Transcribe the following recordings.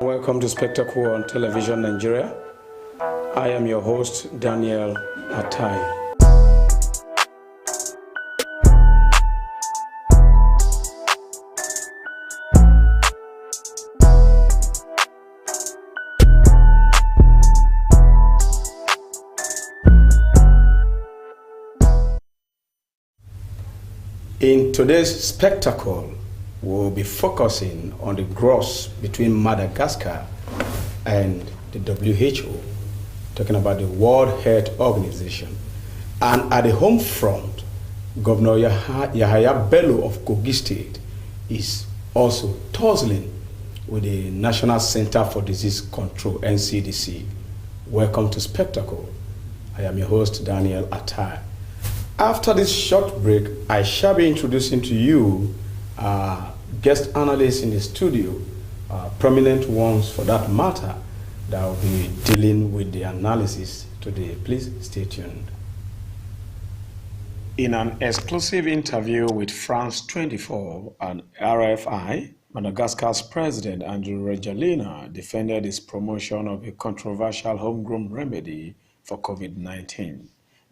Welcome to Spectacle on Television Nigeria. I am your host, Daniel Atai. In today's Spectacle, we'll be focusing on the Grouse between Madagascar and the WHO, talking about the World Health Organization. And at the home front, Governor Yahaya Bello of Kogi State is also tussling with the National Center for Disease Control, NCDC. Welcome to Spectacle. I am your host, Daniel Atai. After this short break, I shall be introducing to you guest analysts in the studio, prominent ones for that matter, that will be dealing with the analysis today. Please stay tuned. In an exclusive interview with France 24 and RFI, Madagascar's President Andry Rajoelina defended his promotion of a controversial homegrown remedy for COVID-19,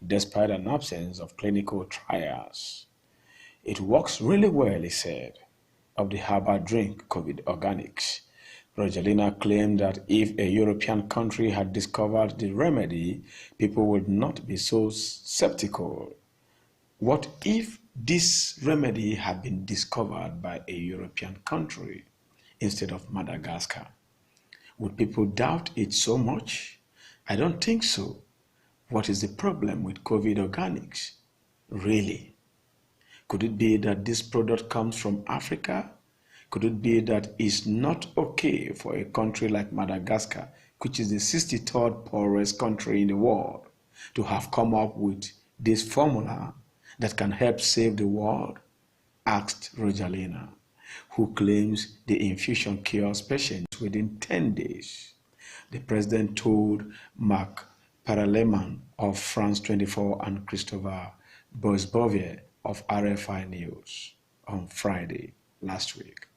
despite an absence of clinical trials. It works really well, he said, of the herbal drink COVID Organics. Rajoelina claimed that if a European country had discovered the remedy, people would not be so skeptical. What if this remedy had been discovered by a European country instead of Madagascar? Would people doubt it so much? I don't think so. What is the problem with COVID Organics? Really? Could it be that this product comes from Africa? Could it be that it's not okay for a country like Madagascar, which is the 63rd poorest country in the world, to have come up with this formula that can help save the world? Asked Rajoelina, who claims the infusion cures patients within 10 days. The president told Marc Paraleman of France 24 and Christopher Boisbovier of RFI News on Friday last week.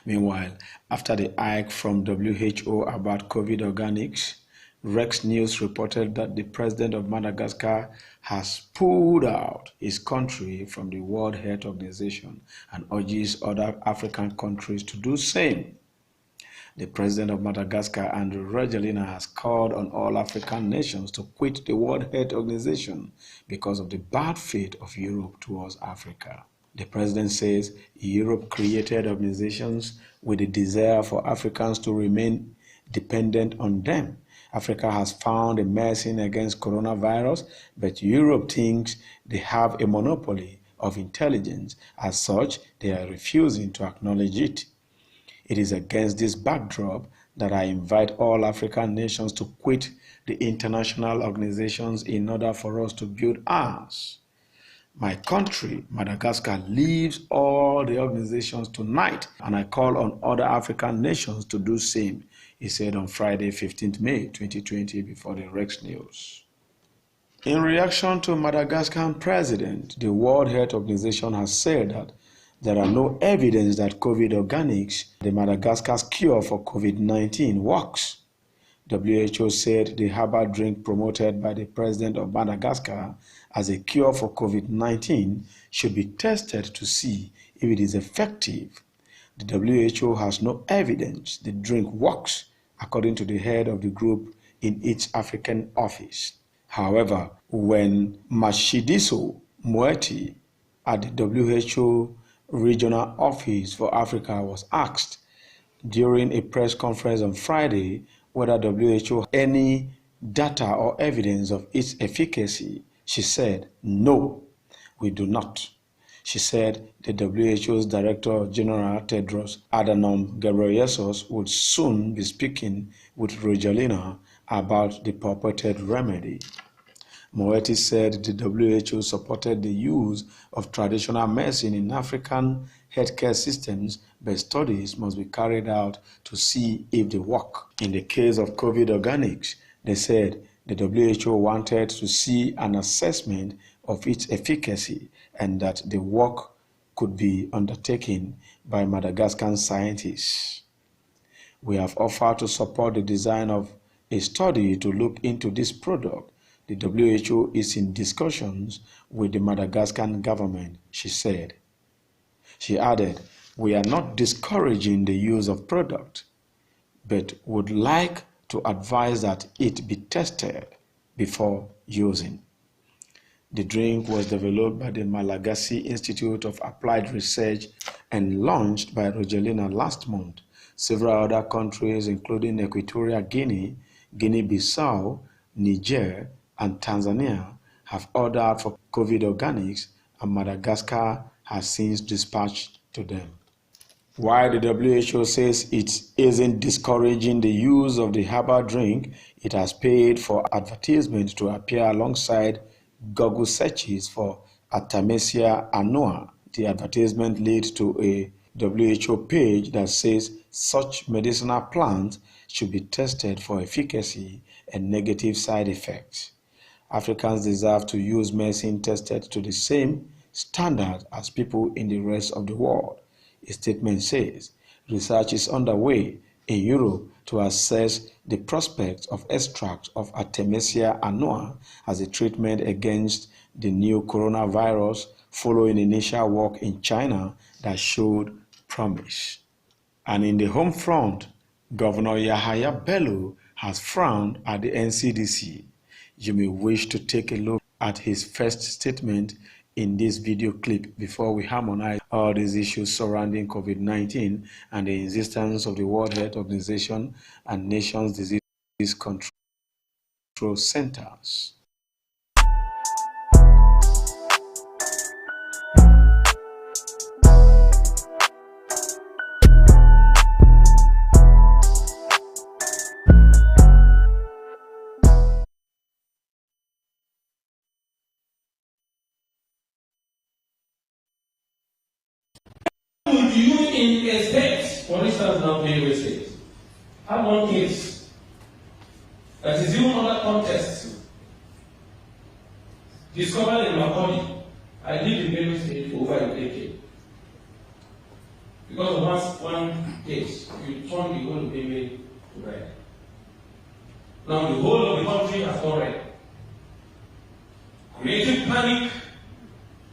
Meanwhile, after the hike from WHO about COVID Organics, Rex News reported that the president of Madagascar has pulled out his country from the World Health Organization and urges other African countries to do the same. The president of Madagascar, Andry Rajoelina, has called on all African nations to quit the World Health Organization because of the bad faith of Europe towards Africa. The president says Europe created organizations with the desire for Africans to remain dependent on them. Africa has found a medicine against coronavirus, but Europe thinks they have a monopoly of intelligence. As such, they are refusing to acknowledge it. It is against this backdrop that I invite all African nations to quit the international organizations in order for us to build ours. My country, Madagascar, leaves all the organizations tonight, and I call on other African nations to do the same, he said on Friday, 15th May 2020, before the Rex News. In reaction to Madagascar president, the World Health Organization has said that there are no evidence that COVID Organics, the Madagascar's cure for COVID-19, works. WHO said the herbal drink promoted by the president of Madagascar as a cure for COVID-19 should be tested to see if it is effective. The WHO has no evidence the drink works, according to the head of the group in its African office. However, when Matshidiso Moeti at the WHO Regional Office for Africa was asked during a press conference on Friday whether WHO had any data or evidence of its efficacy, she said, "No, we do not." She said the WHO's Director General Tedros Adhanom Ghebreyesus would soon be speaking with Rajoelina about the purported remedy. Moeti said the WHO supported the use of traditional medicine in African healthcare systems, but studies must be carried out to see if they work. In the case of COVID Organics, they said the WHO wanted to see an assessment of its efficacy and that the work could be undertaken by Madagascan scientists. We have offered to support the design of a study to look into this product. The WHO is in discussions with the Madagascar government, she said. She added, "We are not discouraging the use of product, but would like to advise that it be tested before using." The drink was developed by the Malagasy Institute of Applied Research and launched by Rogelina last month. Several other countries, including Equatorial Guinea, Guinea-Bissau, Niger, and Tanzania, have ordered for COVID organics, and Madagascar has since dispatched to them. While the WHO says it isn't discouraging the use of the herbal drink, it has paid for advertisements to appear alongside Google searches for Artemisia annua. The advertisement leads to a WHO page that says such medicinal plants should be tested for efficacy and negative side effects. Africans deserve to use medicine tested to the same standard as people in the rest of the world. A statement says research is underway in Europe to assess the prospects of extract of Artemisia annua as a treatment against the new coronavirus, following initial work in China that showed promise. And in the home front, Governor Yahaya Bello has frowned at the NCDC. You may wish to take a look at his first statement in this video clip before we harmonize all these issues surrounding COVID-19 and the existence of the World Health Organization and nations' disease control centers. Would you in a state, for instance now Benue State, have one case that is even under contest discovered in my body? I lived in Benue State for over a decade. Because of one case, you turn the whole of Benue to red. Now the whole of the country has gone red. Creating panic,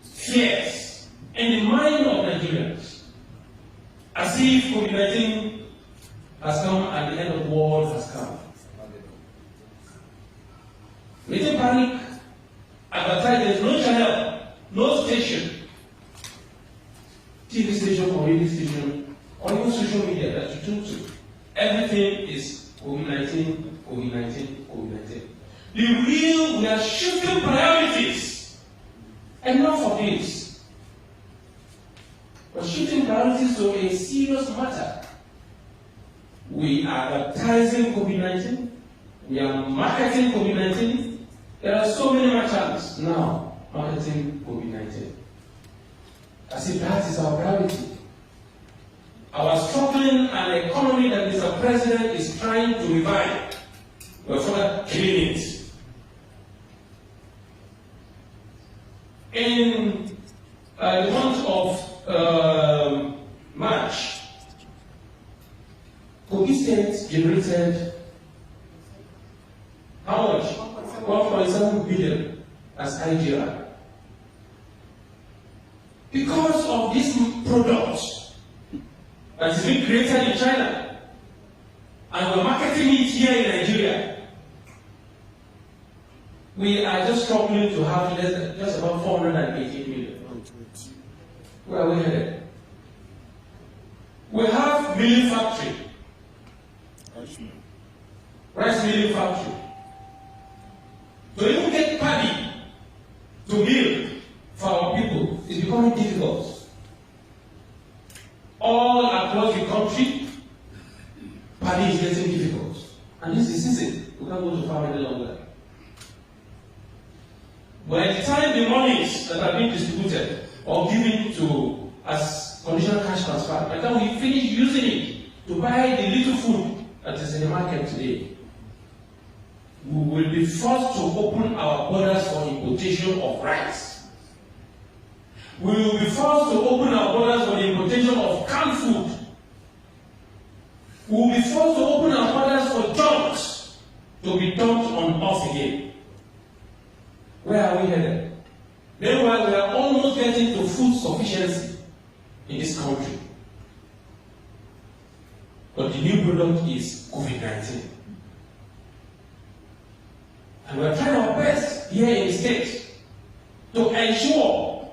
fears in the mind of Nigerians. As if COVID-19 has come and the end of the world has come. Creating panic, advertising, no channel, no station, TV station or radio station, or even social media that you talk to. Everything is COVID-19, COVID-19, COVID-19. We are shifting priorities. Enough of this. We're shifting priorities to a serious matter. We are advertising COVID-19. We are marketing COVID-19. There are so many merchants now marketing COVID-19. As if that is our priority. Our struggling and economy that Mr. President is trying to revive, we're further killing it. In the month of March, Kogi State generated how much? 1.7 billion as IGR. Because of this product that is being created in China, and we're marketing it here in Nigeria, we are just struggling to have just about 488 million. Where are we headed? We have milling factory, rice milling factory. To even get paddy to mill for our people is becoming difficult. All across the country, paddy is getting difficult. And this is the season. We can't go to farm any longer. By the time the monies that are being distributed or given to as conditional cash transfer, by the time we finish using it to buy the little food that is in the market today, we will be forced to open our borders for importation of rice. We will be forced to open our borders for the importation of canned food. we will be forced to open our borders for junks to be dumped on us again. Where are we headed? Meanwhile, we are almost getting to food sufficiency in this country. But the new product is COVID-19. And we are trying our best here in the States to ensure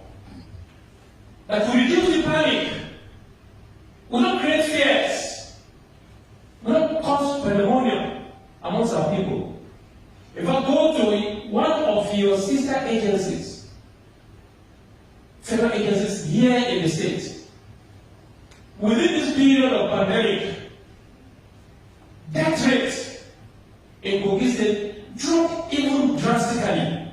that we reduce the panic, we don't create fears, we don't cause pandemonium amongst our people. If I go to one of your sister agencies, federal agencies here in the States, within this period of pandemic, death rate in Kogi State dropped even drastically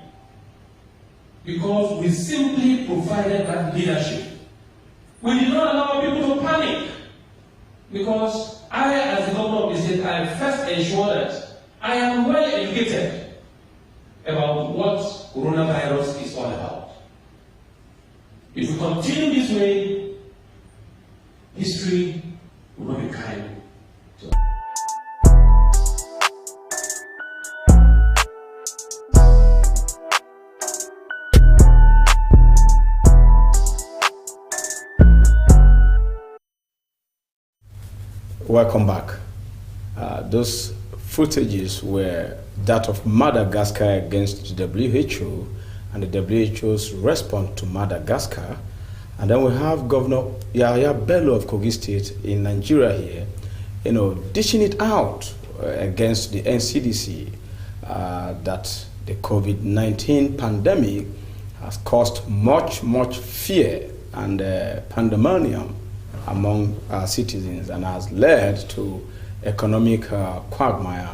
because we simply provided that leadership. We did not allow people to panic because I, as the governor of the state, I first ensure that I am well educated about what coronavirus is all about. If we continue this way, history will not be kind. Welcome back. Those footages were that of Madagascar against the WHO and the WHO's response to Madagascar. And then we have Governor Yahya Bello of Kogi State in Nigeria here, dishing it out against the NCDC that the COVID-19 pandemic has caused much fear and pandemonium among our citizens and has led to economic quagmire.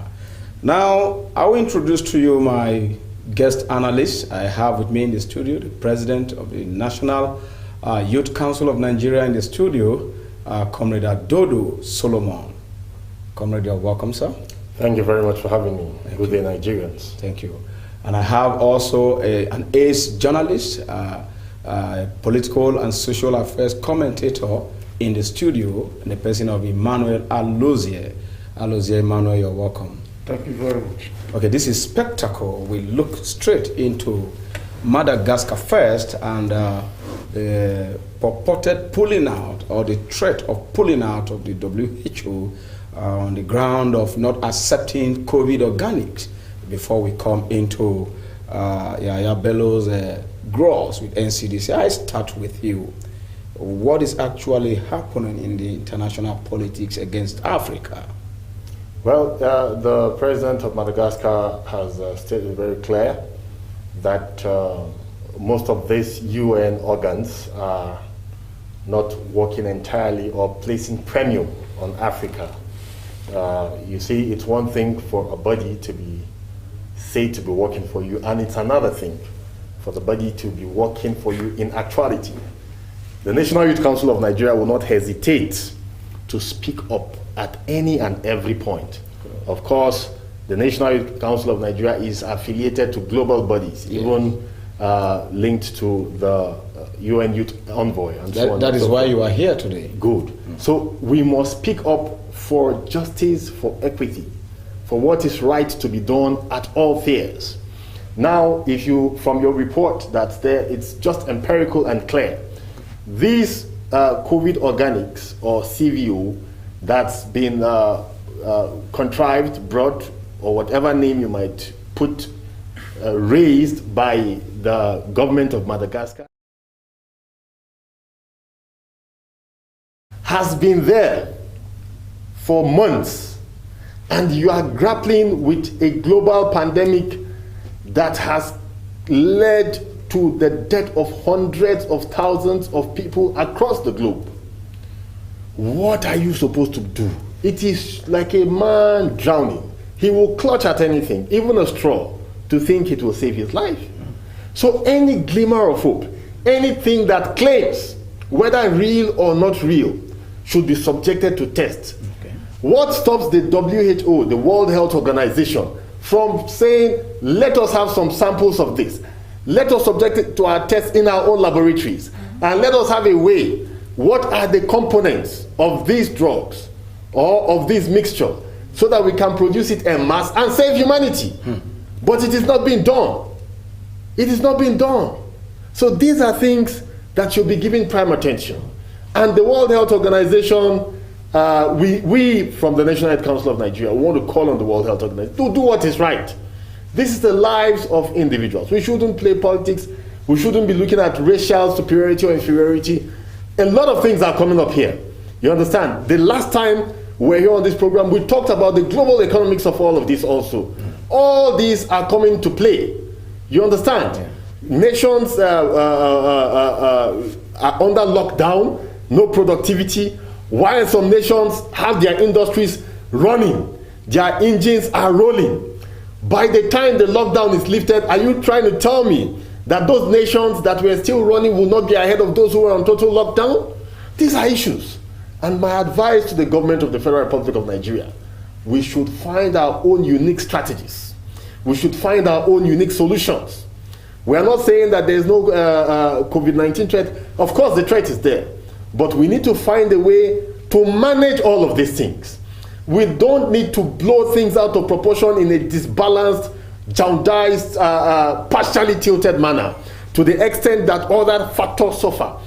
Now, I will introduce to you my guest analyst. I have with me in the studio the president of the National Youth Council of Nigeria in the studio, Comrade Adodo Solomon. Comrade, you're welcome, sir. Thank you very much for having me. Good day, Nigerians. Thank you. And I have also an ace journalist, political and social affairs commentator in the studio, in the person of Emmanuel Alozie. Alozie, Emmanuel, you're welcome. Thank you very much. Okay, this is Spectacle. We look straight into Madagascar first and the purported pulling out or the threat of pulling out of the WHO on the ground of not accepting COVID organics. Before we come into Yahya Bello's Grouse with NCDC, I start with you. What is actually happening in the international politics against Africa? Well, the president of Madagascar has stated very clear that most of these UN organs are not working entirely or placing premium on Africa. You see, it's one thing for a body to be said to be working for you, and it's another thing for the body to be working for you in actuality. The National Youth Council of Nigeria will not hesitate to speak up at any and every point. Of course, the National Youth Council of Nigeria is affiliated to global bodies, even linked to the UN Youth Envoy and so on. That is why you are here today. Good. So we must speak up for justice, for equity, for what is right to be done at all fairs. Now, if you, from your report that's there, it's just empirical and clear. These COVID organics or CVO that's been contrived, brought, or whatever name you might put, raised by the government of Madagascar, has been there for months, and you are grappling with a global pandemic that has led to the death of hundreds of thousands of people across the globe. What are you supposed to do? It is like a man drowning. He will clutch at anything, even a straw, to think it will save his life. So any glimmer of hope, anything that claims, whether real or not real, should be subjected to test. Okay. What stops the WHO, the World Health Organization, from saying, let us have some samples of this, let us subject it to our tests in our own laboratories, and let us have a way, what are the components of these drugs, or of this mixture so that we can produce it en masse and save humanity. But it is not being done. It is not being done. So these are things that should be given prime attention. And the World Health Organization, we from the National Health Council of Nigeria want to call on the World Health Organization to do what is right. This is the lives of individuals. We shouldn't play politics. We shouldn't be looking at racial superiority or inferiority. A lot of things are coming up here. You understand? The last time we were here on this program, we talked about the global economics of all of this also. All these are coming to play. You understand? Yeah. Nations are under lockdown, no productivity, while some nations have their industries running, their engines are rolling. By the time the lockdown is lifted, are you trying to tell me that those nations that were still running will not be ahead of those who were on total lockdown? These are issues. And my advice to the government of the Federal Republic of Nigeria, we should find our own unique strategies. We should find our own unique solutions. We are not saying that there is no COVID-19 threat. Of course, the threat is there. But we need to find a way to manage all of these things. We don't need to blow things out of proportion in a disbalanced, jaundiced, partially tilted manner to the extent that other factors suffer.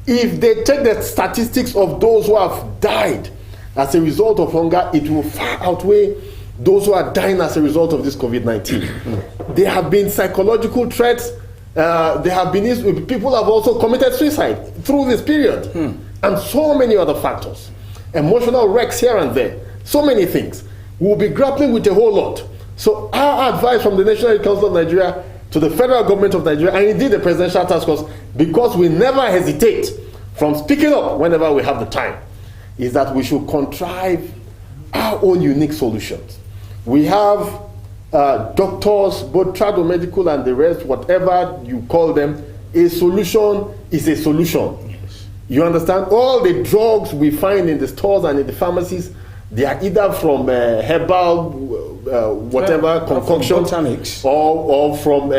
If they take the statistics of those who have died as a result of hunger, it will far outweigh those who are dying as a result of this COVID-19. There have been psychological threats. There have been people have also committed suicide through this period, and so many other factors. Emotional wrecks here and there. So many things. We'll be grappling with a whole lot. So our advice from the National Health Council of Nigeria to the federal government of Nigeria, and indeed the Presidential Task Force, because we never hesitate from speaking up whenever we have the time, is that we should contrive our own unique solutions. We have doctors, both tradomedical and the rest, whatever you call them. A solution is a solution. Yes. You understand? All the drugs we find in the stores and in the pharmacies, they are either from herbal, whatever, concoctions, or from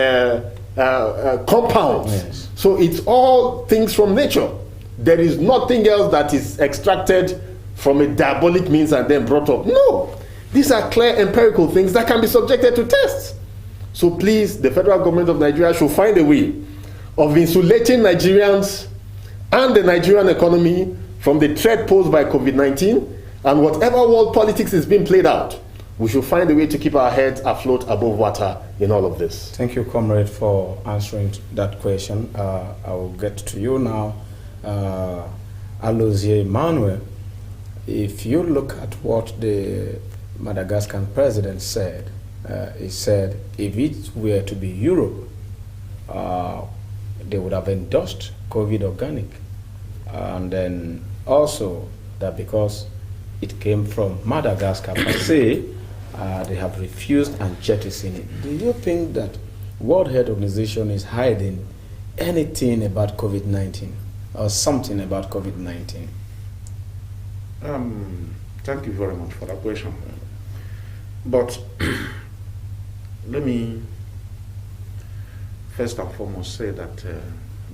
compounds. Yes. So it's all things from nature. There is nothing else that is extracted from a diabolic means and then brought up. No. These are clear empirical things that can be subjected to tests. So please, the federal government of Nigeria should find a way of insulating Nigerians and the Nigerian economy from the threat posed by COVID-19. And whatever world politics is being played out, we should find a way to keep our heads afloat above water in all of this. Thank you, comrade, for answering that question. I will get to you now. Alozie Emmanuel, if you look at what the Madagascar president said, he said if it were to be Europe, they would have endorsed COVID organic. And then also that because it came from Madagascar per se, they have refused and jettisoned it. Do you think that World Health Organization is hiding anything about COVID-19 or something about COVID-19? Thank you very much for that question. But let me first and foremost say that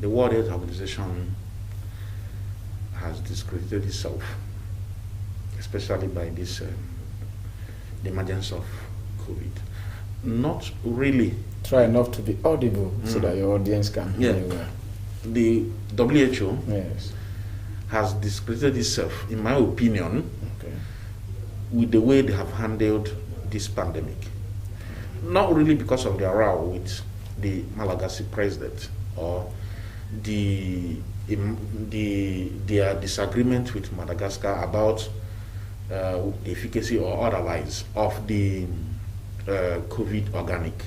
the World Health Organization has discredited itself, especially by this the emergence of COVID. Not really. Try not to be audible so that your audience can hear you well. The WHO yes. has discredited itself, in my opinion, with the way they have handled this pandemic. Not really because of their row with the Malagasy president or their disagreement with Madagascar about the efficacy or otherwise of the COVID organic.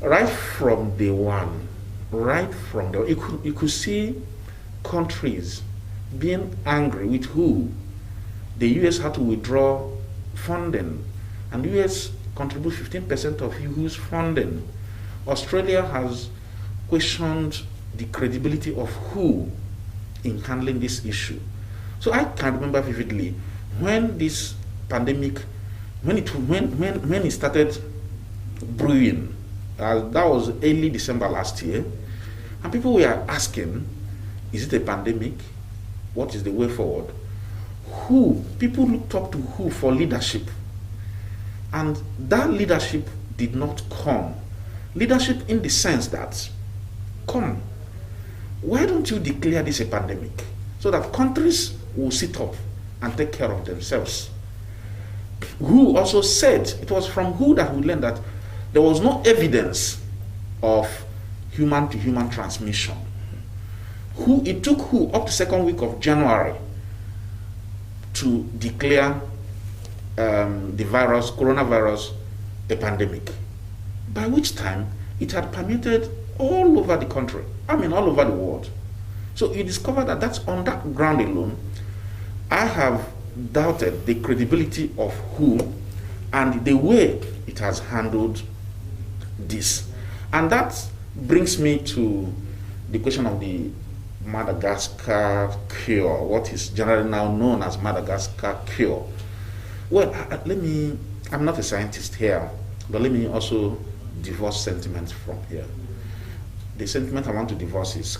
Right from day one, you could see countries being angry with who the US had to withdraw funding, and the US contribute 15% of EU's funding. Australia has questioned the credibility of WHO in handling this issue. So I can remember vividly when this pandemic, when it started brewing, that was early December last year, and people were asking, is it a pandemic? What is the way forward? WHO, people looked up to WHO for leadership. And that leadership did not come. Leadership in the sense that, come, why don't you declare this a pandemic so that countries will sit up and take care of themselves? WHO also said, it was from WHO that we learned that there was no evidence of human-to-human transmission. It took WHO up to second week of January to declare the coronavirus, a pandemic, by which time it had permeated all over the country, all over the world. So you discover that that's on that ground alone, I have doubted the credibility of WHO and the way it has handled this. And that brings me to the question of the Madagascar cure, what is generally now known as Madagascar cure. Well, I'm not a scientist here, but let me also divorce sentiments from here. The sentiment I want to divorce is,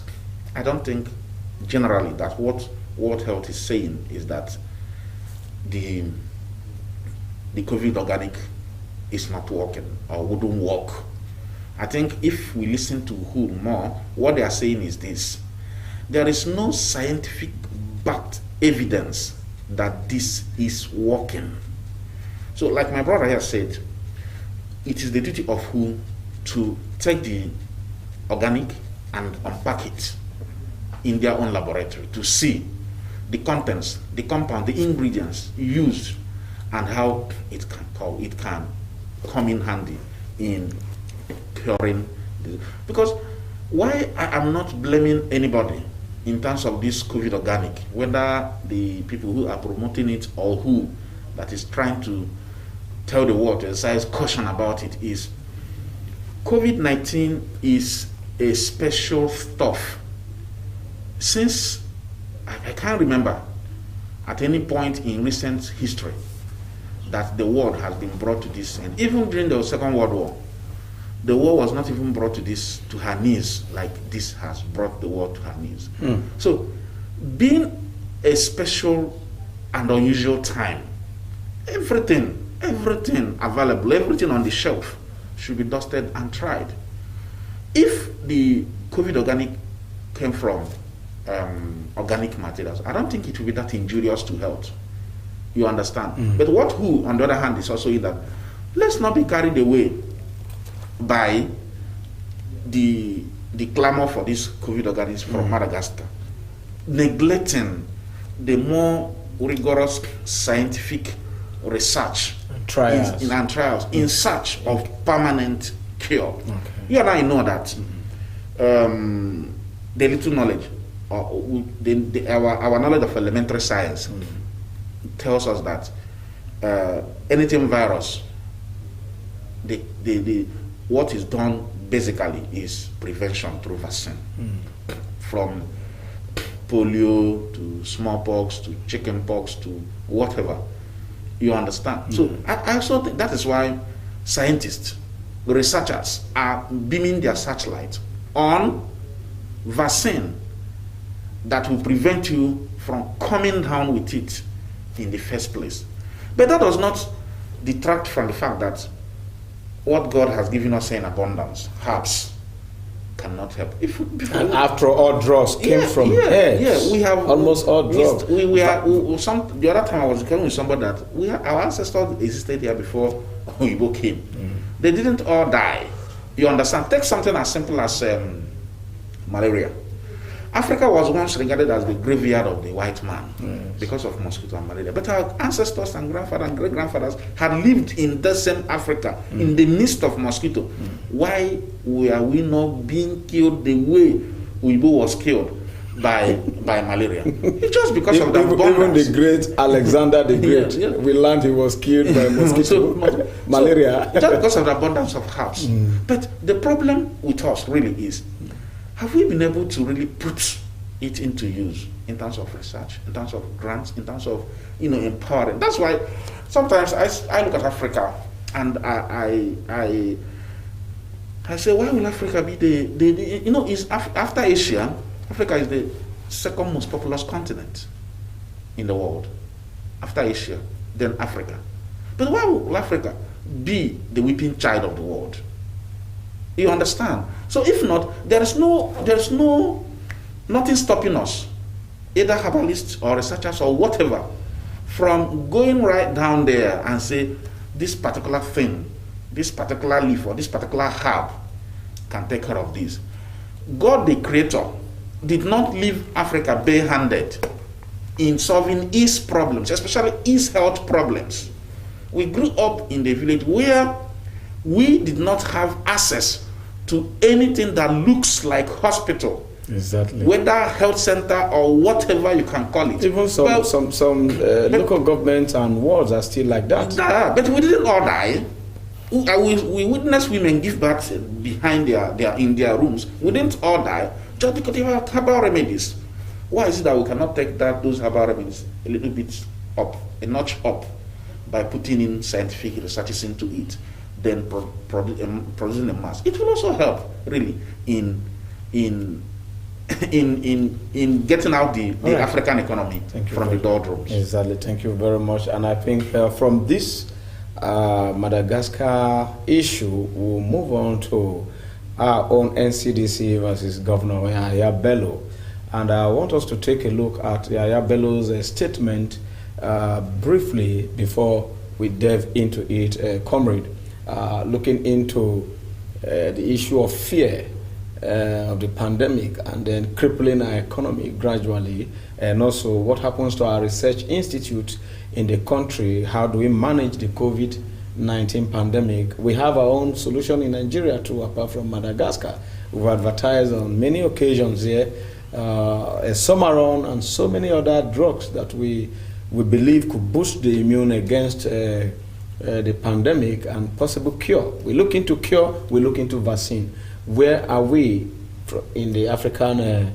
I don't think generally that what World Health is saying is that the COVID organic is not working or wouldn't work. I think if we listen to WHO more, what they are saying is this: there is no scientific backed evidence that this is working. So like my brother here said, it is the duty of WHO to take the organic and unpack it in their own laboratory to see the contents, the compound, the ingredients used, and how it can come in handy in curing this. Because why I am not blaming anybody in terms of this COVID organic, whether the people who are promoting it or who that is trying to tell the world to exercise caution about it, is COVID-19 is a special stuff. Since I can't remember at any point in recent history that the world has been brought to this, and even during the Second World War, the war was not even brought to her knees like this has brought the world to her knees. So, being a special and unusual time, everything available, everything on the shelf should be dusted and tried. If the COVID organic came from organic materials, I don't think it will be that injurious to health. You understand? But what WHO, on the other hand, is also in that, let's not be carried away by the clamor for this COVID organisms from Madagascar, neglecting the more rigorous scientific research trials in search of permanent cure. Okay. You and I know that the little knowledge, our knowledge of elementary science tells us that anything virus, what is done basically is prevention through vaccine. From polio to smallpox to chickenpox to whatever. You understand? So I also think that is why scientists, researchers are beaming their searchlight on vaccine that will prevent you from coming down with it in the first place. But that does not detract from the fact that what God has given us in abundance, herbs, cannot help. And after all drugs came from herbs. Yeah, we have almost all drugs. The other time I was talking with somebody that our ancestors existed here before W.H.O came. They didn't all die. You understand? Take something as simple as malaria. Africa was once regarded as the graveyard of the white man because of mosquito and malaria. But our ancestors and grandfathers and great-grandfathers had lived in the same Africa, in the midst of mosquito. Why were we not being killed the way W.H.O was killed by malaria? It's just because of the abundance. Even the great Alexander the Great, we learned he was killed by mosquito, malaria. Just because of the abundance of herbs. But the problem with us really is, have we been able to really put it into use in terms of research, in terms of grants, in terms of empowering? That's why sometimes I look at Africa and I say, why will Africa be is after Asia, Africa is the second most populous continent in the world. after Asia, then Africa. But why will Africa be the weeping child of the world? You understand? So if not, there's nothing stopping us, either herbalists or researchers or whatever, from going right down there and say this particular thing, this particular leaf or this particular herb can take care of this. God the Creator did not leave Africa bare-handed in solving its problems, especially its health problems. We grew up in the village where we did not have access to anything that looks like hospital. Exactly. Whether health center or whatever you can call it. Even some local governments and wards are still like that. But we didn't all die. We witnessed women give birth behind in their rooms. We didn't all die just because they have herbal remedies. Why is it that we cannot take those herbal remedies a little bit up, a notch up, by putting in scientific researches into it, then producing a mass? It will also help really in getting out the right. African economy from the doldrums. Exactly. Thank you very much. And I think from this Madagascar issue, we'll move on to our own NCDC versus Governor Yahya Bello. And I want us to take a look at Yahya Bello's statement briefly before we delve into it, comrade. Looking into the issue of fear of the pandemic and then crippling our economy gradually, and also what happens to our research institute in the country. How do we manage the COVID-19 pandemic? We have our own solution in Nigeria too, apart from Madagascar. We've advertised on many occasions here a Sumaron and so many other drugs that we believe could boost the immune against the pandemic and possible cure. We look into cure, we look into vaccine. Where are we in the African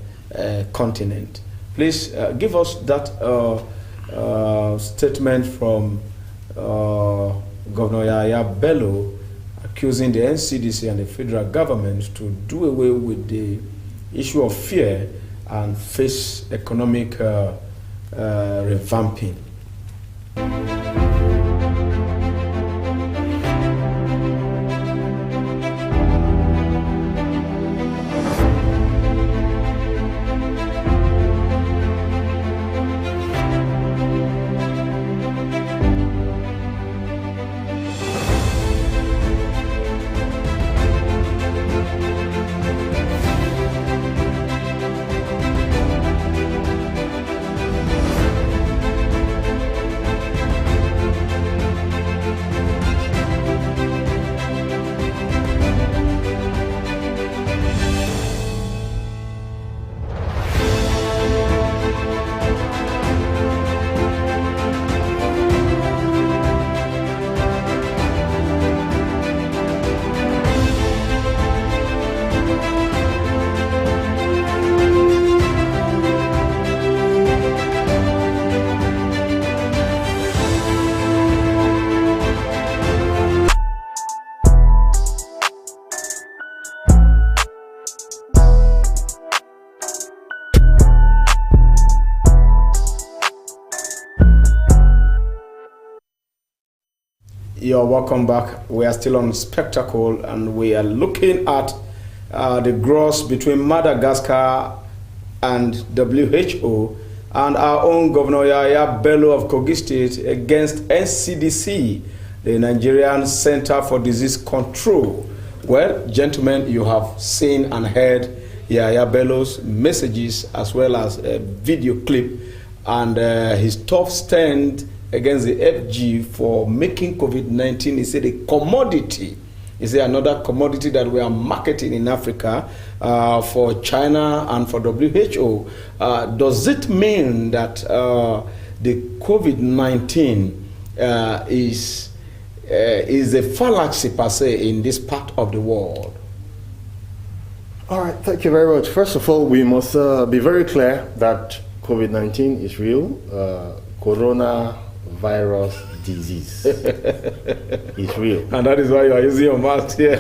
continent? Please give us that statement from Governor Yahya Bello accusing the NCDC and the federal government to do away with the issue of fear and face economic revamping. You're welcome back. We are still on Spectacle and we are looking at the grouse between Madagascar and WHO and our own Governor Yahya Bello of Kogi State against NCDC, the Nigerian Center for Disease Control. Well, gentlemen, you have seen and heard Yahya Bello's messages as well as a video clip and his tough stand against the FG for making COVID-19 is a commodity. Is another commodity that we are marketing in Africa for China and for WHO. Does it mean that the COVID-19 is a fallacy per se in this part of the world? All right, thank you very much. First of all, we must be very clear that COVID-19 is real. Corona virus disease is real. And that is why you are using your mask here.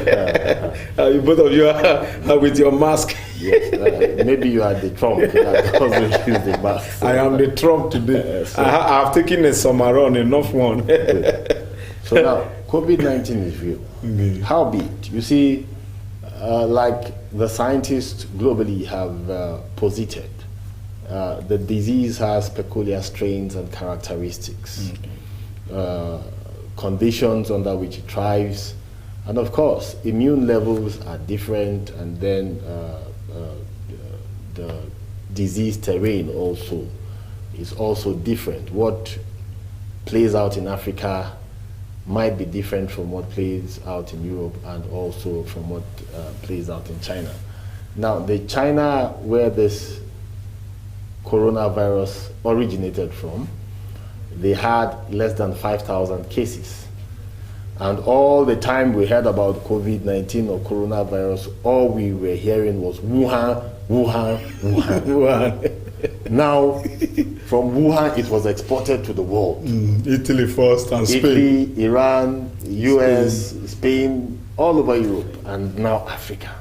Both of you are with your mask. Yes, maybe you are the Trump that doesn't use the mask. I am the Trump today. I have taken a summer run, enough one. So now, COVID-19 is real. How be it? You see, like the scientists globally have posited, the disease has peculiar strains and characteristics, conditions under which it thrives, and of course, immune levels are different, and then the disease terrain also is also different. What plays out in Africa might be different from what plays out in Europe, and also from what plays out in China. Now, the China where this coronavirus originated from, they had less than 5,000 cases. And all the time we heard about COVID-19 or coronavirus, all we were hearing was Wuhan, Wuhan, Wuhan, Wuhan. Now, from Wuhan, it was exported to the world. Italy first and Spain. Italy, Iran, US, Spain, all over Europe, and now Africa.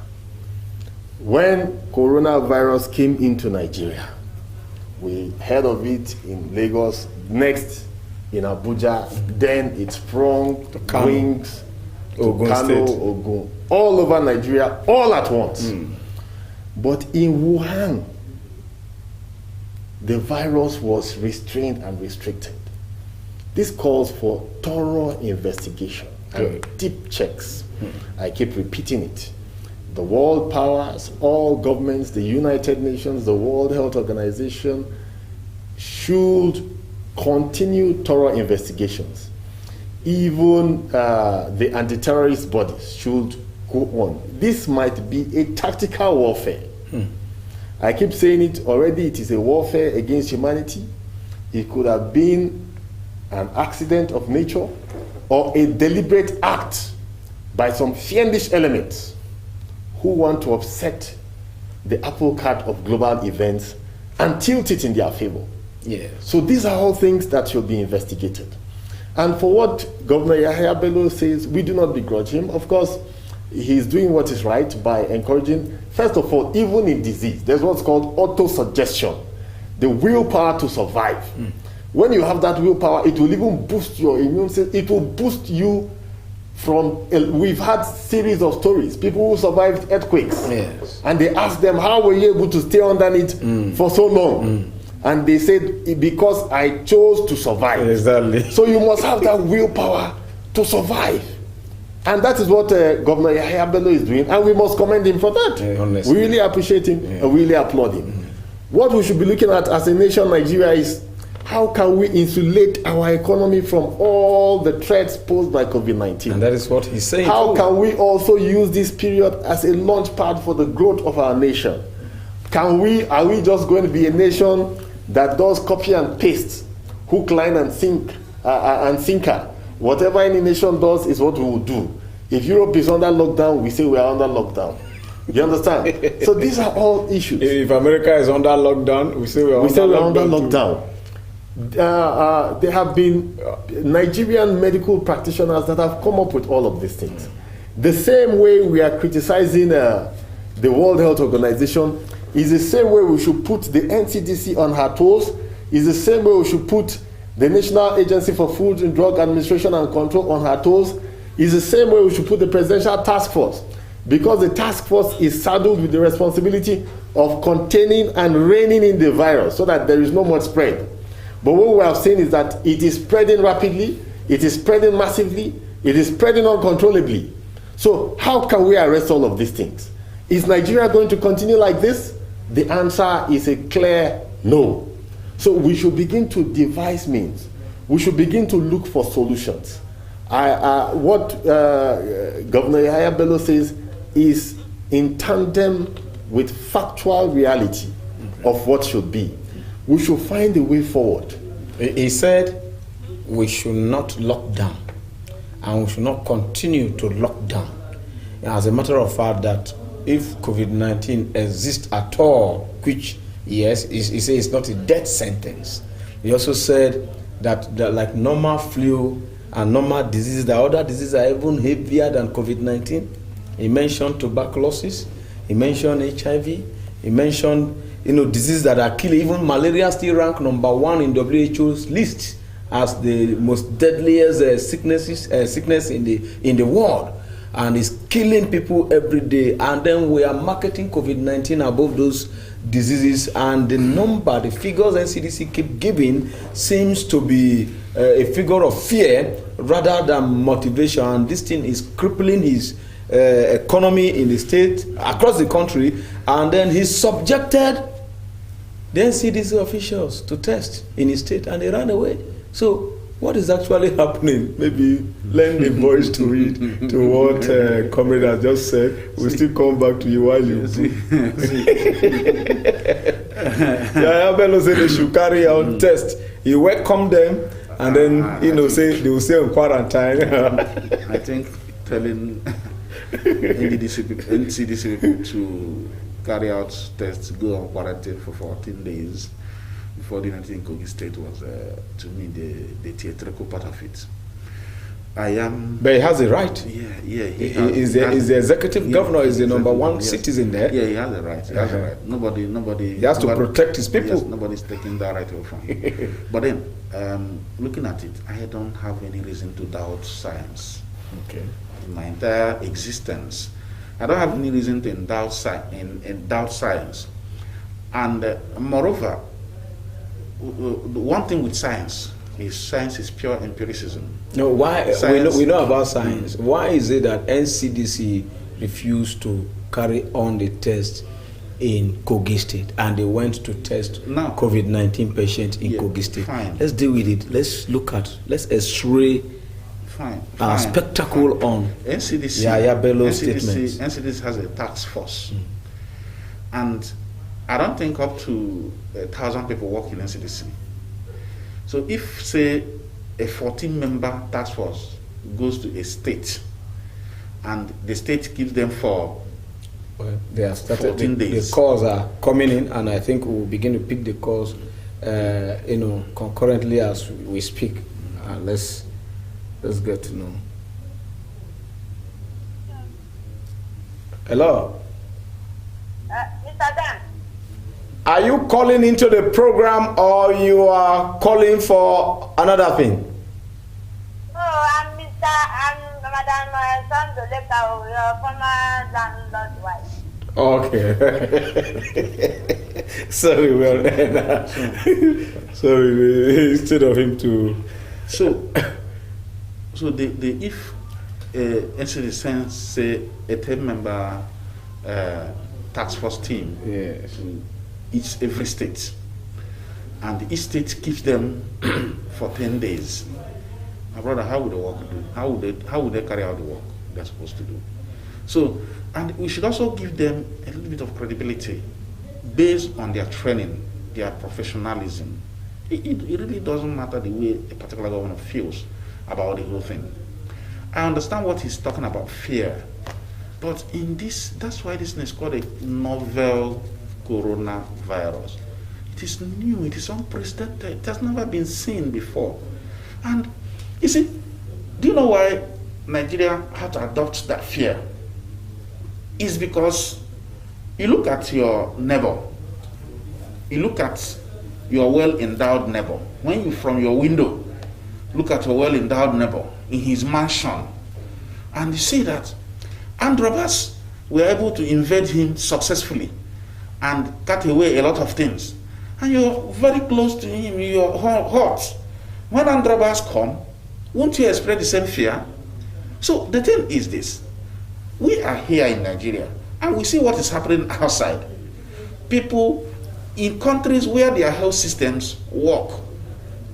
When coronavirus came into Nigeria, we heard of it in Lagos, next in Abuja, then it sprung wings to Kano, Ogun, all over Nigeria, all at once. But in Wuhan, the virus was restrained and restricted. This calls for thorough investigation and deep checks. I keep repeating it. The world powers, all governments, the United Nations, the World Health Organization should continue thorough investigations. Even the anti-terrorist bodies should go on. This might be a tactical warfare. I keep saying it already, it is a warfare against humanity. It could have been an accident of nature or a deliberate act by some fiendish elements who want to upset the apple cart of global events and tilt it in their favor. Yes. So these are all things that should be investigated. And for what Governor Yahya Bello says, we do not begrudge him. Of course, he's doing what is right by encouraging, first of all, even in disease, there's what's called auto-suggestion, the willpower to survive. When you have that willpower, it will even boost your immune system. It will boost you from, we've had series of stories, people who survived earthquakes. Yes. And they asked them, how were you able to stay underneath for so long? And they said, because I chose to survive. Exactly. So you must have that willpower to survive. And that is what Governor Yahya Bello is doing, and we must commend him for that. We really appreciate him and really applaud him. What we should be looking at as a nation, Nigeria, is how can we insulate our economy from all the threats posed by COVID-19? And that is what he's saying. How can we also use this period as a launch pad for the growth of our nation? Are we just going to be a nation that does copy and paste, hook, line, and sinker? Whatever any nation does is what we will do. If Europe is under lockdown, we say we are under lockdown. You understand? So these are all issues. If America is under lockdown, we say we are under lockdown. There have been Nigerian medical practitioners that have come up with all of these things. The same way we are criticizing the World Health Organization is the same way we should put the NCDC on her toes, is the same way we should put the National Agency for Food and Drug Administration and Control on her toes, is the same way we should put the Presidential Task Force, because the task force is saddled with the responsibility of containing and reining in the virus so that there is no more spread. But what we have seen is that it is spreading rapidly, it is spreading massively, it is spreading uncontrollably. So how can we arrest all of these things? Is Nigeria going to continue like this? The answer is a clear no. So we should begin to devise means. We should begin to look for solutions. What Governor Yahya Bello says is in tandem with factual reality of what should be. We should find a way forward. He said we should not lock down, and we should not continue to lock down. As a matter of fact, that if COVID-19 exists at all, which, yes, he says it's not a death sentence. He also said that like normal flu and normal diseases, the other diseases are even heavier than COVID-19. He mentioned tuberculosis, he mentioned HIV, he mentioned diseases that are killing. Even malaria still rank number 1 in WHO's list as the most deadliest sickness in the world, and is killing people every day. And then we are marketing COVID-19 above those diseases, and the figures NCDC keep giving seems to be a figure of fear rather than motivation. And this thing is crippling his economy in the state, across the country, and then he subjected the NCDC officials to test in his state, and they ran away. So what is actually happening? Maybe lend the voice to read to what Comrade has just said. We'll still come back to you while you do. Bello said they should carry out tests. He welcomed them, and then say they will stay in quarantine. I think telling NCDC people to carry out tests, go on quarantine for 14 days before the 19 Kogi State was, to me, the theatrical part of it. But he has a right. Yeah. Is the executive governor is the number 1 citizen there. Yeah, he has a right. He has a right. Nobody. He has to protect his people. Yes, nobody's taking that right away from him. But then, looking at it, I don't have any reason to doubt science. Okay. In my entire existence, I don't have any reason to doubt science. And moreover, the one thing with science is pure empiricism. No, why we know about science. Why is it that NCDC refused to carry on the test in Kogi State, and they went to test COVID-19 patients in Kogi State? Fine. Let's deal with it. Let's X-ray our spectacle on NCDC. Bello's statements. NCDC has a task force, and I don't think up to 1,000 people work in NCDC. So if, say, a 14-member task force goes to a state, and the state gives them they have started 14 days. The calls are coming in, and I think we'll begin to pick the calls, concurrently as we speak. Let's get to know. Hello. Mr. Dan. Are you calling into the program, or you are calling for another thing? No, I'm Madam Sandoleka, your former landlord's wife. Okay. Sorry, sorry, instead of him to... So if NCDC sends, say, a 10-member task force team to every state, and each state gives them for 10 days, my brother, how would the work do? How would they carry out the work they're supposed to do? So, and we should also give them a little bit of credibility based on their training, their professionalism. It really doesn't matter the way a particular governor feels about the whole thing. I understand what he's talking about, fear, but in this, that's why this is called a novel coronavirus. It is new, it is unprecedented, it has never been seen before. And you see, do you know why Nigeria had to adopt that fear? It's because you look at your neighbor, you look at your well-endowed neighbor. When you, from your window, look at your well-endowed neighbor in his mansion, and you see that armed robbers were able to invade him successfully and cut away a lot of things. And you're very close to him, you're hot. When armed robbers come, won't you express the same fear? So the thing is this: we are here in Nigeria, and we see what is happening outside. People in countries where their health systems work,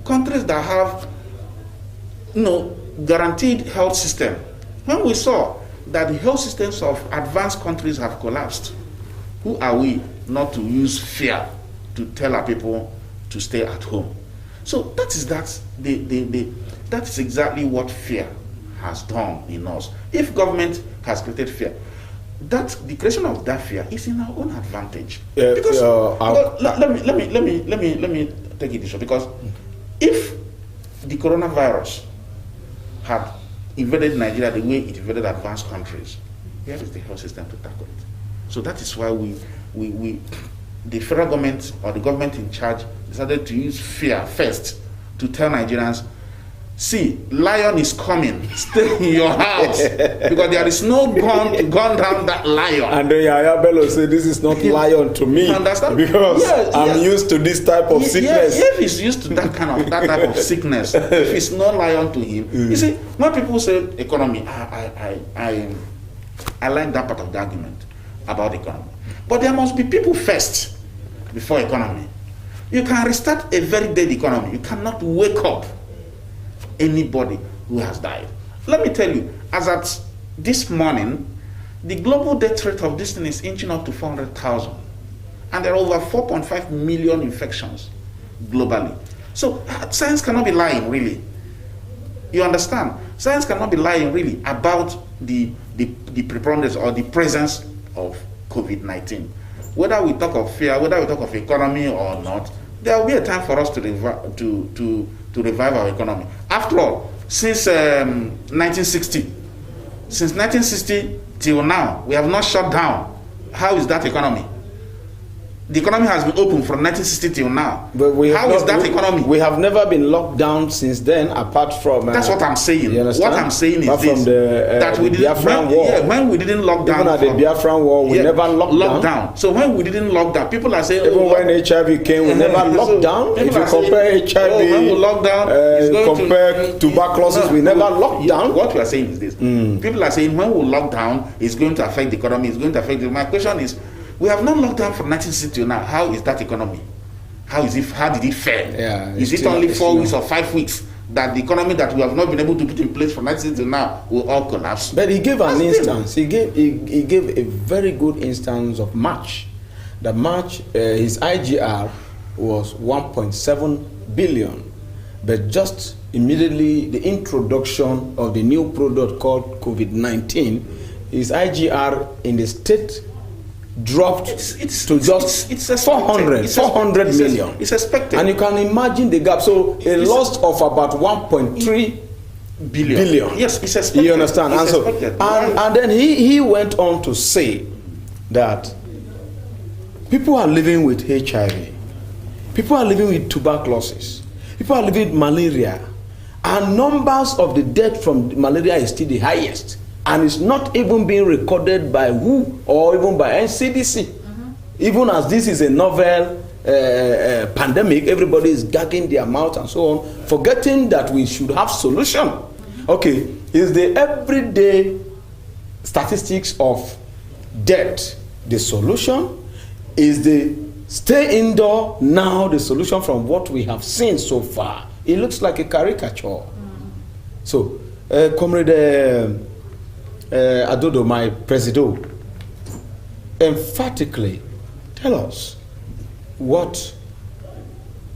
countries that have guaranteed health system, when we saw that the health systems of advanced countries have collapsed, who are we not to use fear to tell our people to stay at home? So that is exactly what fear has done in us. If government has created fear, that the creation of that fear is in our own advantage. Because let me take it this way. Because if the coronavirus had invaded Nigeria the way it invaded advanced countries, where is the health system to tackle it? So that is why the federal government or the government in charge decided to use fear first to tell Nigerians, see, lion is coming, stay in your house, because there is no gun to gun down that lion. And then Yaya Bello said, this is not lion to me, understand? because I'm used to this type of sickness. If he's used to that type of sickness, if it's not lion to him. You see, when people say economy, I like that part of the argument about economy. But there must be people first before economy. You can restart a very dead economy. You cannot wake up anybody who has died. Let me tell you, as at this morning, the global death rate of this thing is inching up to 400,000. And there are over 4.5 million infections globally. So science cannot be lying, really. You understand? Science cannot be lying, really, about the preponderance or the presence of COVID-19. Whether we talk of fear, whether we talk of economy or not, there will be a time for us to revive our economy. After all, since 1960 till now, we have not shut down. How is that economy? The economy has been open from 1960 till now. But How is that economy? We have never been locked down since then, apart from... That's what I'm saying. You understand? What I'm saying is apart this. From that we didn't, Biafran War. Yeah, when we didn't lock down... Even at the Biafran War, we never locked down. So when we didn't lock down, people are saying... Even when HIV came, we never locked down. If you compare HIV, when we lock down, compare tuberculosis, we never locked down. What we are saying is this. People are saying when we lock down, it's going to affect the economy, it's going to affect... My question is, we have not locked down from 1960 till now. How is that economy? How did it fare? Yeah, is it only 4 weeks or 5 weeks that the economy that we have not been able to put in place from 1960 till now will all collapse? But he gave an instance. He gave a very good instance of March. The March, his IGR was 1.7 billion. But just immediately the introduction of the new product called COVID-19, his IGR in the state dropped to just 400 million. It's expected. And you can imagine the gap. So a loss of about 1.3 billion. Yes, it's expected. You understand? It's and then he went on to say that people are living with HIV. People are living with tuberculosis. People are living with malaria. And numbers of the death from malaria is still the highest. And it's not even being recorded by WHO or even by NCDC. Even as this is a novel pandemic, everybody is gagging their mouth and so on, forgetting that we should have solution. Okay, is the everyday statistics of death the solution? Is the stay indoor now the solution from what we have seen so far? It looks like a caricature. So, Comrade Adodo, my presido, emphatically tell us what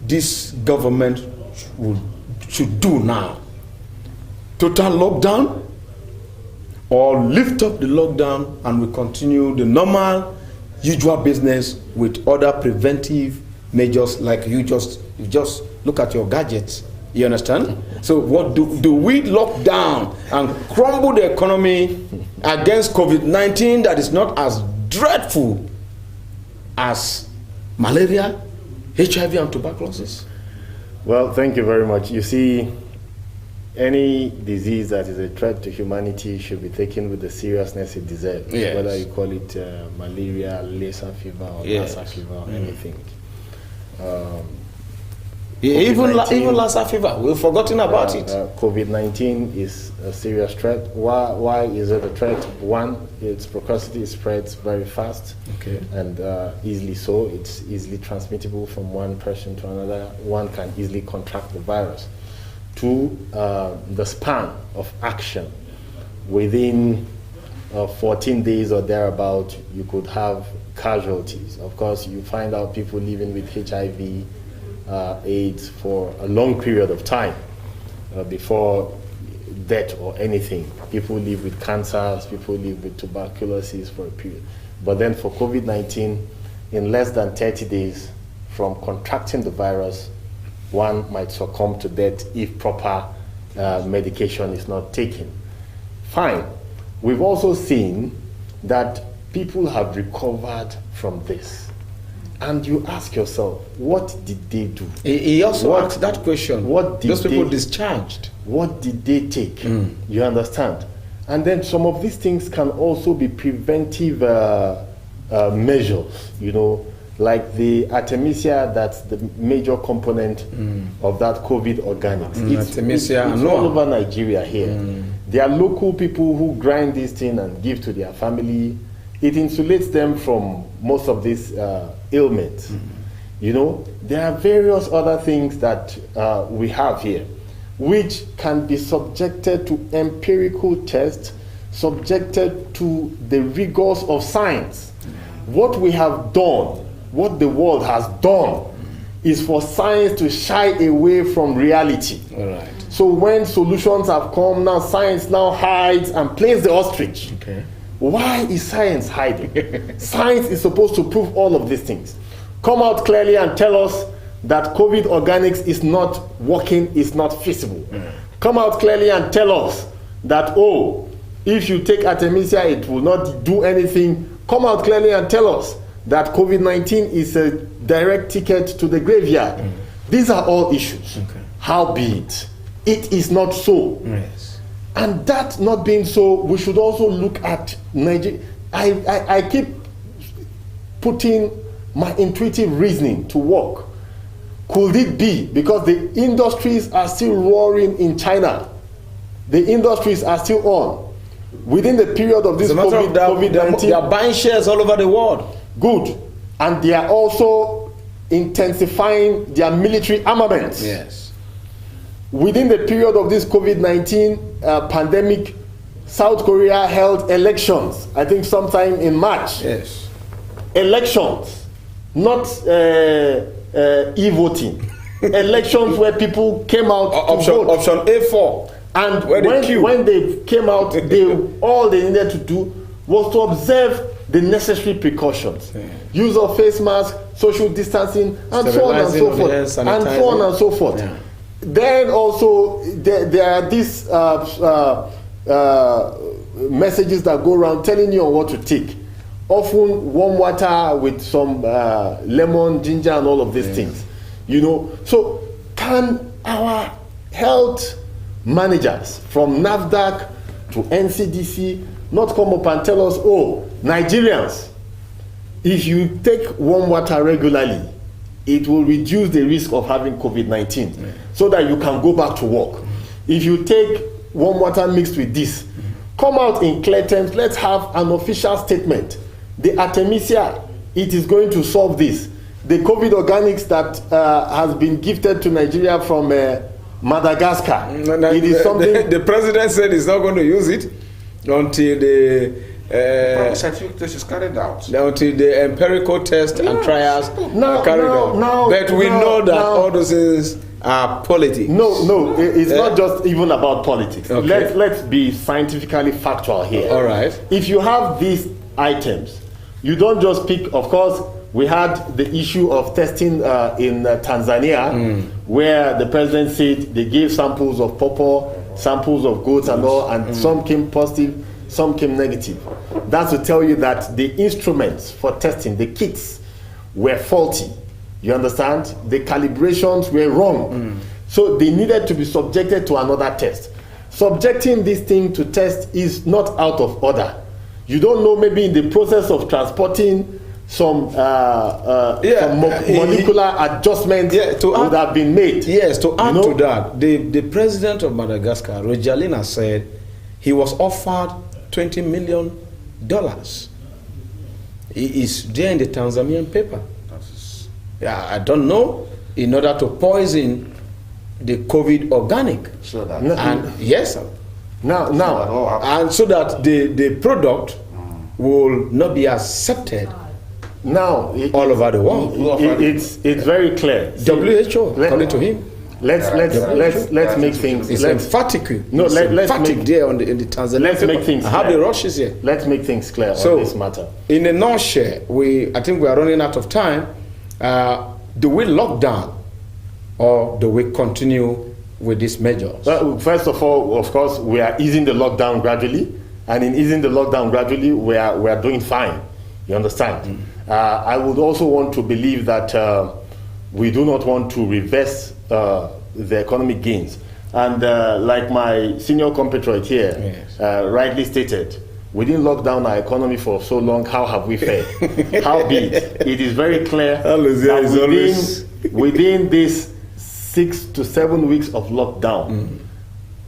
this government should do now. Total lockdown, or lift up the lockdown and we continue the normal, usual business with other preventive measures like you just look at your gadgets. You understand? So what do we lock down and crumble the economy against COVID-19 that is not as dreadful as malaria, HIV and tuberculosis? Well, thank you very much. You see, any disease that is a threat to humanity should be taken with the seriousness it deserves. Yes. Whether you call it malaria, Lassa fever, or Lassa fever, or anything. Even Lassa fever, we've forgotten about it. COVID-19 is a serious threat. Why is it a threat? One, its precocity spreads very fast, and easily so. It's easily transmittable from one person to another. One can easily contract the virus. Two, the span of action. Within 14 days or thereabout, you could have casualties. Of course, you find out people living with HIV, AIDS for a long period of time before death or anything. People live with cancers, people live with tuberculosis for a period. But then for COVID-19, in less than 30 days from contracting the virus, one might succumb to death if proper medication is not taken. Fine. We've also seen that people have recovered from this. And you ask yourself, what did they do? He also asked that question. What did those people discharged? What did they take? You understand? And then some of these things can also be preventive measures, you know, like the Artemisia, that's the major component of that COVID organics. It's all over Nigeria here. There are local people who grind this thing and give to their family. It insulates them from most of these ailments. You know, there are various other things that we have here, which can be subjected to empirical tests, subjected to the rigors of science. What we have done, what the world has done, is for science to shy away from reality. All right. So when solutions have come, now science now hides and plays the ostrich. Okay. Why is science hiding? Science is supposed to prove all of these things. Come out clearly and tell us that COVID organics is not working, is not feasible. Come out clearly and tell us that, oh, if you take Artemisia, it will not do anything. Come out clearly and tell us that COVID-19 is a direct ticket to the graveyard. These are all issues. Okay. How be it? It is not so. Yes. And that not being so, we should also look at Nigeria. I keep putting my intuitive reasoning to work. Could it be because the industries are still roaring in China? The industries are still on. Within the period of this COVID-19, they are buying shares all over the world. Good. And they are also intensifying their military armaments. Yes. Within the period of this COVID-19 pandemic, South Korea held elections, I think sometime in March. Yes. Elections, not e-voting. Elections where people came out to vote. Option A4. And when they came out, all they needed to do was to observe the necessary precautions. Yeah. Use of face masks, social distancing, and so on and so forth. And so on and so forth. Yeah. Then also, there are these messages that go around telling you on what to take. Often warm water with some lemon, ginger, and all of these things. You know, so can our health managers from NAFDAC to NCDC not come up and tell us, oh, Nigerians, if you take warm water regularly, it will reduce the risk of having COVID-19 so that you can go back to work. If you take warm water mixed with this, come out in clear terms, let's have an official statement. The Artemisia, it is going to solve this. The COVID organics that has been gifted to Nigeria from Madagascar. It is something. The president said he's not going to use it until the scientific test is carried out. Until the empirical test and trials are carried out. But we know that all those things are politics. No, it's not just even about politics. Okay. Let's be scientifically factual here. All right. If you have these items, you don't just pick. Of course, we had the issue of testing in Tanzania, where the president said they gave samples of pawpaw, samples of goats and all, and some came positive, some came negative. That's to tell you that the instruments for testing, the kits, were faulty. You understand? The calibrations were wrong. So they needed to be subjected to another test. Subjecting this thing to test is not out of order. You don't know, maybe in the process of transporting some molecular adjustments would have been made. Yes, to add to that, the president of Madagascar, Rojalina, said he was offered $20 million. He is there in the Tanzanian paper. I don't know, in order to poison the COVID organic. So that yes, now, and so that the product will not be accepted now all over the world. It's very clear. W.H.O, according to him. Let's make things. It's emphatic. No, let's make there in the Tanzania. Let's make things. I have the rushes here. Let's make things clear on this matter. In a nutshell, I think we are running out of time. Do we lock down or do we continue with these measures? Well, first of all, of course, we are easing the lockdown gradually, and in easing the lockdown gradually, we are doing fine. You understand? I would also want to believe that we do not want to reverse the economic gains. And like my senior compatriot here Yes. Rightly stated, we didn't lock down our economy for so long. How have we fared? Howbeit, it is very clear that within this 6 to 7 weeks of lockdown,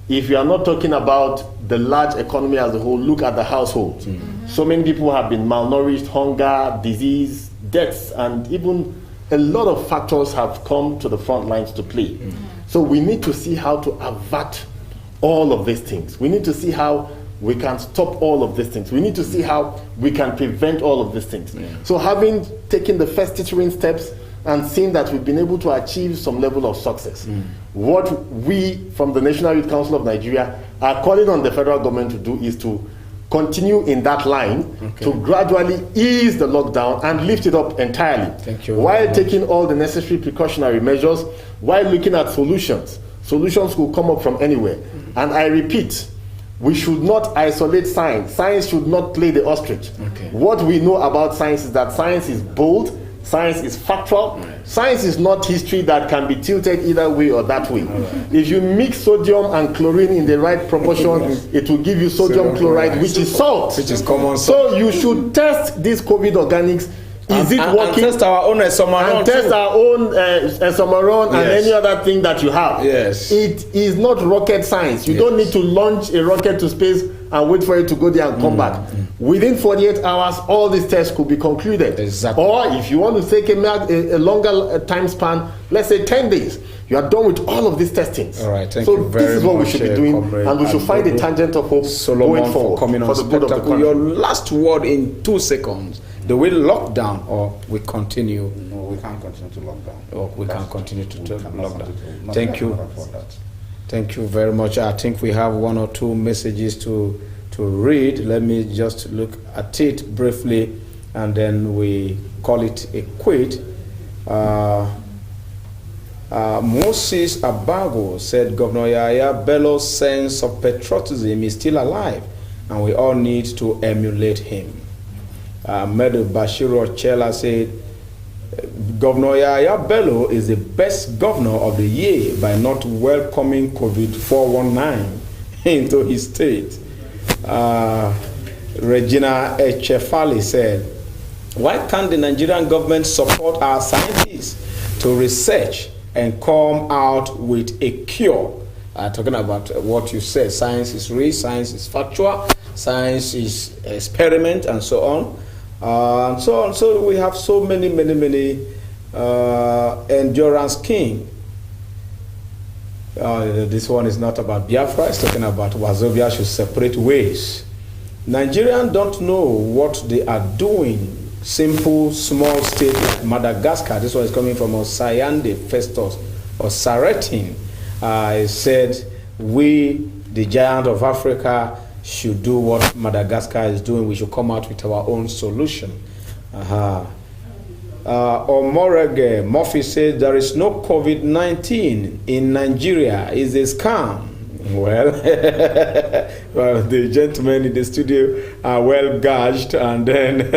if you are not talking about the large economy as a whole, look at the households. So many people have been malnourished, hunger, disease, deaths, and even a lot of factors have come to the front lines to play. So we need to see how to avert all of these things. We need to see how we can stop all of these things. We need to see how we can prevent all of these things. So having taken the first teetering steps and seeing that we've been able to achieve some level of success, what we from the National Youth Council of Nigeria are calling on the federal government to do is to continue in that line, to gradually ease the lockdown and lift it up entirely. Thank you. While taking all the necessary precautionary measures, while looking at solutions. Solutions will come up from anywhere. And I repeat, we should not isolate science. Science should not play the ostrich. What we know about science is that science is bold, science is factual. Science is not history that can be tilted either way or that way. If you mix sodium and chlorine in the right proportion, it will give you sodium chloride, which is salt. Which is common salt. So you should test these COVID organics. Is it working? And test our own Esomaron. And test our own Esomaron and any other thing that you have. Yes. It is not rocket science. You don't need to launch a rocket to space and wait for it to go there and come back. Within 48 hours, all these tests could be concluded. Exactly. Or if you want to take a longer time span, let's say 10 days, you are done with all of these testings. All right, thank so you very much. this is what we should be doing, Comrade and we should find a tangent of hope Solomon going forward for coming on for the good of the Spectacle. country. Your last word in 2 seconds. Do we lock down or we continue? No, we can't continue to lock down. Or we can continue to lock down. Not Thank you. for that. Thank you very much. I think we have 1 or 2 messages to read. Let me just look at it briefly and then we call it a quit. Moses Abago said Governor Yahya Bello's sense of patriotism is still alive and we all need to emulate him. Medu Bashiru Ochela said Governor Yahya Bello is the best governor of the year by not welcoming COVID-419 into his state. Regina Echefali said, why can't the Nigerian government support our scientists to research and come out with a cure? Talking about what you said, science is real, science is factual, science is experiment, and so on. So we have so many endurance king. This one is not about Biafra, it's talking about Wazobia should separate ways. Nigerians don't know what they are doing. Simple, small state like Madagascar, this one is coming from Osayande Festus or Saretin. He said, we, the giant of Africa, should do what Madagascar is doing. We should come out with our own solution. Omorege Murphy said there is no COVID-19 in Nigeria. It's a scam. Well, well, the gentlemen in the studio are well gauged, and then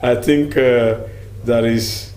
I think there is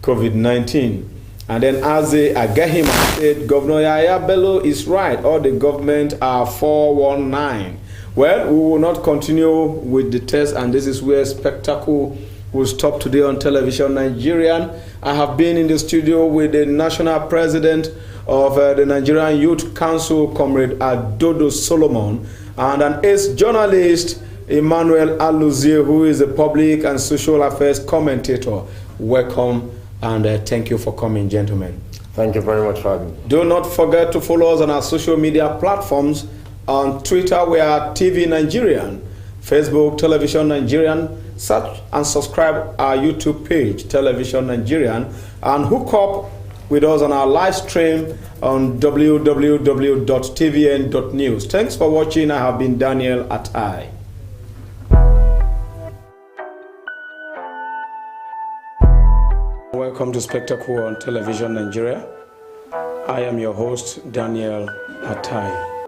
COVID-19. And then Aze Agahima said Governor Yahya Bello is right. All the government are 419. Well, we will not continue with the test, and this is where Spectacle will stop today on Television Nigerian. I have been in the studio with the national president of the Nigerian Youth Council, Comrade Adodo Solomon, and an ace journalist, Emmanuel Aluzie, who is a public and social affairs commentator. Welcome, and thank you for coming, gentlemen. Thank you very much for having me. Do not forget to follow us on our social media platforms. On Twitter, we are TV Nigerian. Facebook, Television Nigerian. Search and subscribe our YouTube page, Television Nigerian, and hook up with us on our live stream on www.tvn.news. Thanks for watching. I have been Daniel Atai. Welcome to Spectacle on Television Nigeria. I am your host, Daniel Atai.